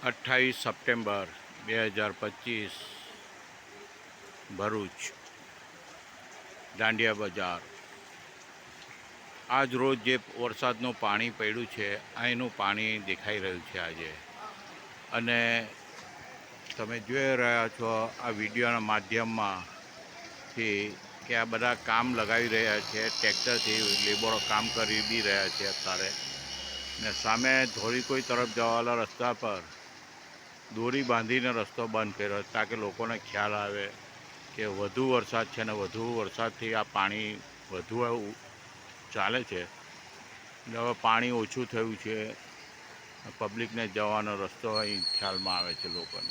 28 September 2025 Bharuch dandiya બજાર. આજ રોજ જે વરસાદનું પાણી પડ્યું છે અહીંનું પાણી દેખાઈ રહ્યું છે આજે. અને તમે જોઈ રહ્યા છો આ વિડીયોના માધ્યમમાંથી કે આ બધા કામ લગાવી રહ્યા છે, ટ્રેક્ટરથી લેબરો કામ કરી બી રહ્યા છે અત્યારે. ને સામે ધોળીકોઈ તરફ જવાવાળા રસ્તા પર દોરી બાંધીને રસ્તો બંધ કર્યો તાકે લોકોને ખ્યાલ આવે કે વધુ વરસાદ છે ને વધુ વરસાદથી આ પાણી વધુ ચાલે છે. હવે પાણી ઓછું થયું છે, પબ્લિકને જવાનો રસ્તો અહીં ખ્યાલમાં આવે છે લોકોને.